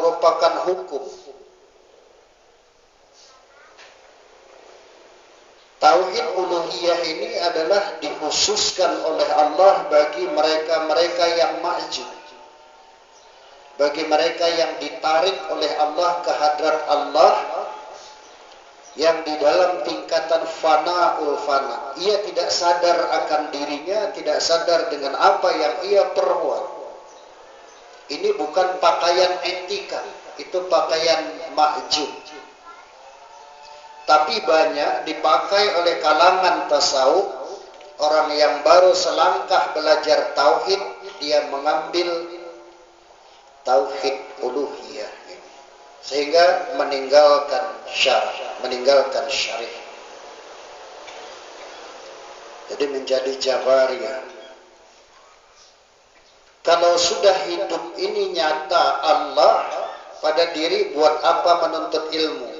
merupakan hukum. Tauhid uluhiyah ini adalah dikhususkan oleh Allah bagi mereka-mereka yang ma'jub, bagi mereka yang ditarik oleh Allah ke hadrat Allah, yang di dalam tingkatan fana'ul fana. Ia tidak sadar akan dirinya, tidak sadar dengan apa yang ia perbuat. Ini bukan pakaian etika, itu pakaian ma'jub. Tapi banyak dipakai oleh kalangan tasawuf, orang yang baru selangkah belajar tauhid, dia mengambil tauhid uluhiyah sehingga meninggalkan syarih. Jadi menjadi jabariyah. Kalau sudah hidup ini nyata Allah pada diri, buat apa menuntut ilmu?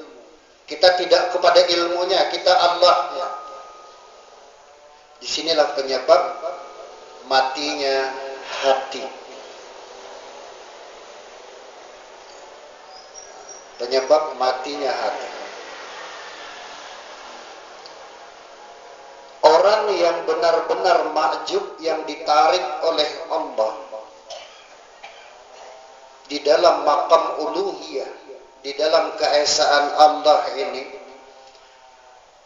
Kita tidak kepada ilmunya, kita Allahnya. Disinilah penyebab matinya hati. Penyebab matinya hati. Orang yang benar-benar ma'jub, yang ditarik oleh Allah di dalam maqam uluhiyah, di dalam keesaan Allah ini,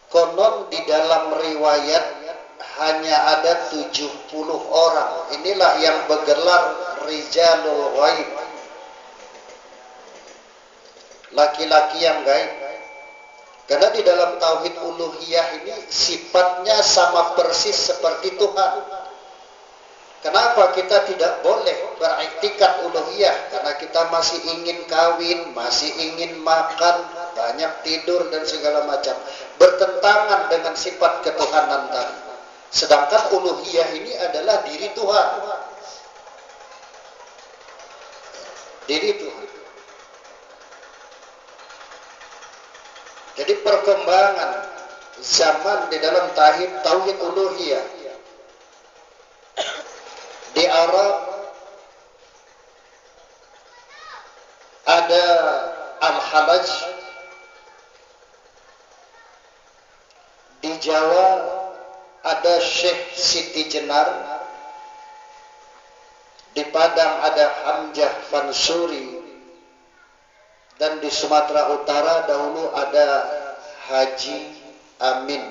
konon di dalam riwayat hanya ada 70 orang. Inilah yang bergelar rijalul ghaib, laki-laki yang gaib. Karena di dalam tauhid uluhiyah ini sifatnya sama persis seperti Tuhan. Kenapa kita tidak boleh beriktikad uluhiyah? Karena kita masih ingin kawin, masih ingin makan, banyak tidur dan segala macam. Bertentangan dengan sifat ketuhanan tadi. Sedangkan uluhiyah ini adalah diri Tuhan. Diri Tuhan. Jadi perkembangan zaman di dalam tauhid uluhiyah di Arab ada Al-Halaj, di Jawa ada Syekh Siti Jenar, di Padang ada Hamzah Fansuri, dan di Sumatera Utara dahulu ada Haji Amin.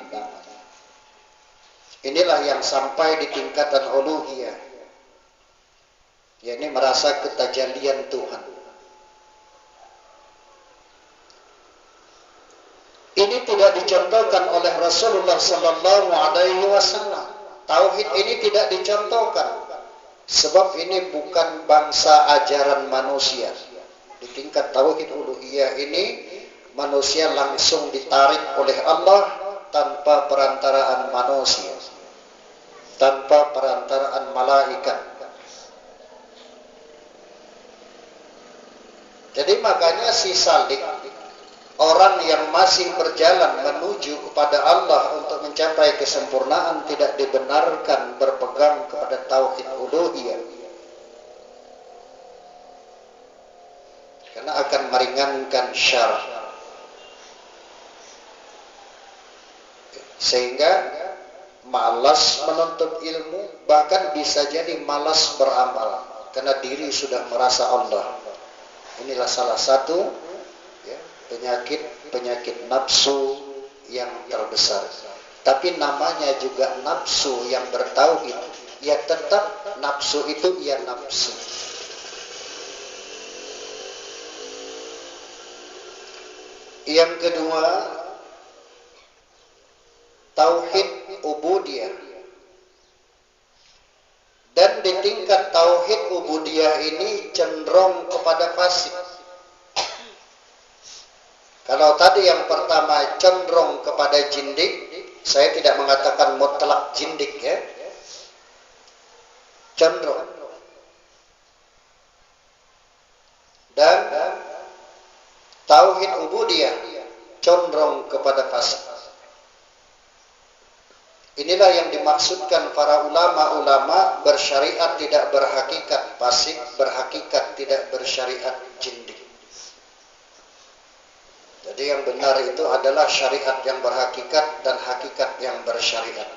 Inilah yang sampai di tingkatan uluhiyah, yakni merasa ketajalian Tuhan. Ini tidak dicontohkan oleh Rasulullah sallallahu alaihi wasallam. Tauhid ini tidak dicontohkan, sebab ini bukan bangsa ajaran manusia. Di tingkat tauhid uluhiyah ini, manusia langsung ditarik oleh Allah tanpa perantaraan manusia, tanpa perantaraan malaikat. Jadi makanya si salik, orang yang masih berjalan menuju kepada Allah untuk mencapai kesempurnaan, tidak dibenarkan berpegang kepada tauhid uluhiyah, karena akan meringankan syarah, sehingga malas menuntut ilmu, bahkan bisa jadi malas beramal karena diri sudah merasa Allah. Inilah salah satu penyakit nafsu yang terbesar. Tapi namanya juga nafsu yang bertauhid, ya tetap nafsu itu ya nafsu. Yang kedua, tauhid ubudiyah. Dan di tingkat tauhid ubudiyah ini cenderung kepada fasik. Kalau tadi yang pertama cenderung kepada jindik, saya tidak mengatakan mutlak jindik ya, cenderung. Dan tauhid ubudiyah cenderung kepada fasik. Inilah yang dimaksudkan para ulama-ulama bersyariat tidak berhakikat fasik, berhakikat tidak bersyariat jindik. Jadi yang benar itu adalah syariat yang berhakikat dan hakikat yang bersyariat.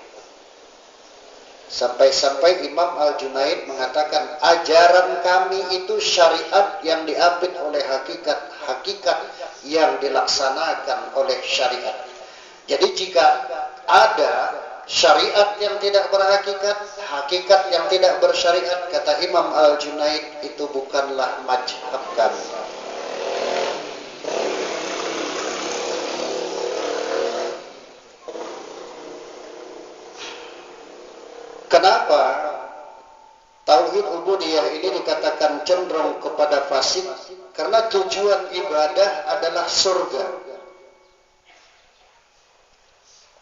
Sampai-sampai Imam Al-Junaid mengatakan, ajaran kami itu syariat yang diapit oleh hakikat, hakikat yang dilaksanakan oleh syariat. Jadi jika ada syariat yang tidak berhakikat, hakikat yang tidak bersyariat, kata Imam Al-Junaid, itu bukanlah mazhab kami. Kenapa tauhid ubudiyah ini dikatakan cenderung kepada fasik? Karena tujuan ibadah adalah surga.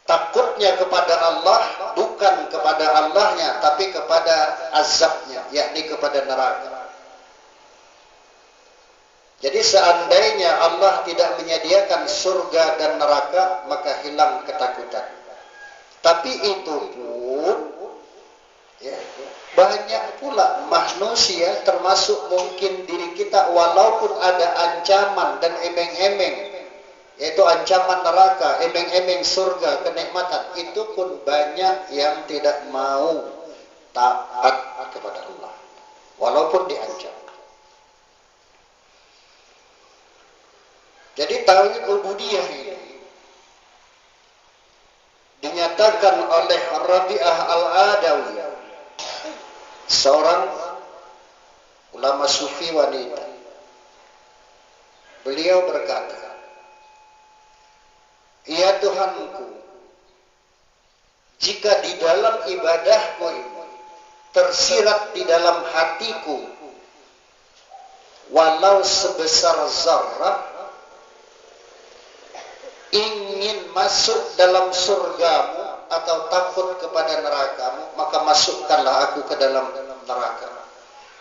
Takutnya kepada Allah bukan kepada Allahnya, tapi kepada azabnya, yakni kepada neraka. Jadi seandainya Allah tidak menyediakan surga dan neraka, maka hilang ketakutan. Tapi itu pun ya, banyak pula manusia, termasuk mungkin diri kita, walaupun ada ancaman dan emeng-emeng, yaitu ancaman neraka, emeng-emeng surga, kenikmatan, itu pun banyak yang tidak mau taat kepada Allah walaupun diancam. Jadi tauhid ubudiyah ini dinyatakan oleh Rabi'ah Al-Adawiyah, seorang ulama sufi wanita. Beliau berkata, ya Tuhanku, jika di dalam ibadahku ini tersirat di dalam hatiku walau sebesar zarrah ingin masuk dalam surgamu atau takut kepada nerakamu, maka masukkanlah aku ke dalam neraka.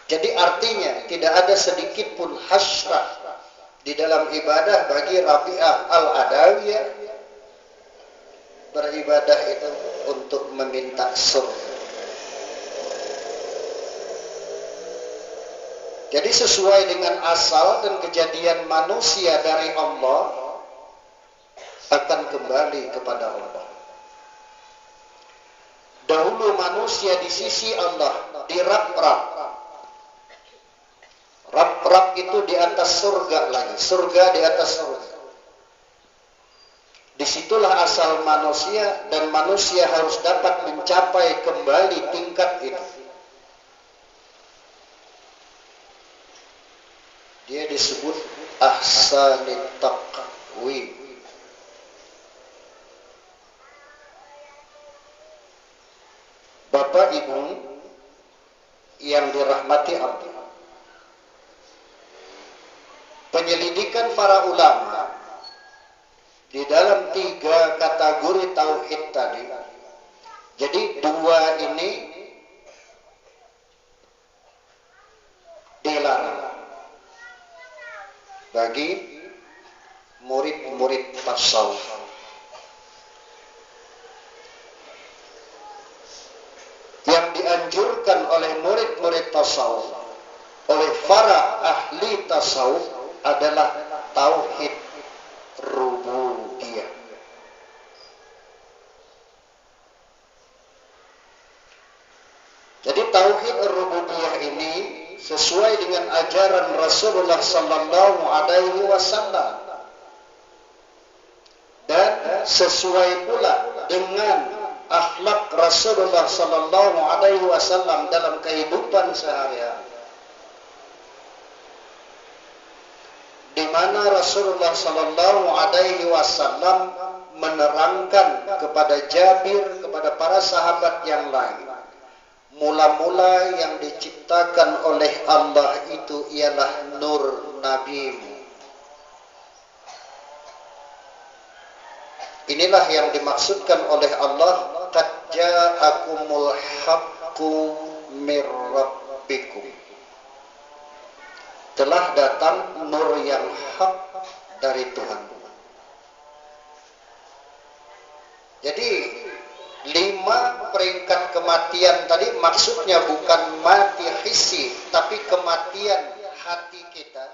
Jadi artinya tidak ada sedikit pun hasrah di dalam ibadah bagi Rabi'ah Al-Adawiyah. Beribadah itu untuk meminta surga. Jadi sesuai dengan asal dan kejadian manusia dari Allah, akan kembali kepada Allah. Dahulu manusia di sisi Allah di rab-rab. Rab-rab itu di atas surga lagi, surga di atas surga. Disitulah asal manusia, dan manusia harus dapat mencapai kembali tingkat itu. Dia disebut ahsanit taqwim. Bapak Ibu yang dirahmati Allah, penyelidikan para ulama di dalam 3 kategori tauhid tadi. Jadi 2 ini dilarang bagi murid-murid tasawuf. Yang dianjurkan oleh murid-murid tasawuf, oleh para ahli tasawuf, adalah tauhid rububiyah. Jadi tauhid rububiyah ini sesuai dengan ajaran Rasulullah sallallahu alaihi wasallam dan sesuai pula dengan akhlak Rasulullah sallallahu alaihi wasallam dalam kehidupan sehari-hari, di mana Rasulullah sallallahu alaihi wasallam menerangkan kepada Jabir, kepada para sahabat yang lain, mula-mula yang diciptakan oleh Allah itu ialah nur nabimu. Inilah yang dimaksudkan oleh Allah, qad ja'akumul haqqu mir rabbikum. Telah datang nur yang hak dari Tuhan. Jadi 5 peringkat kematian tadi maksudnya bukan mati hissi, tapi kematian hati kita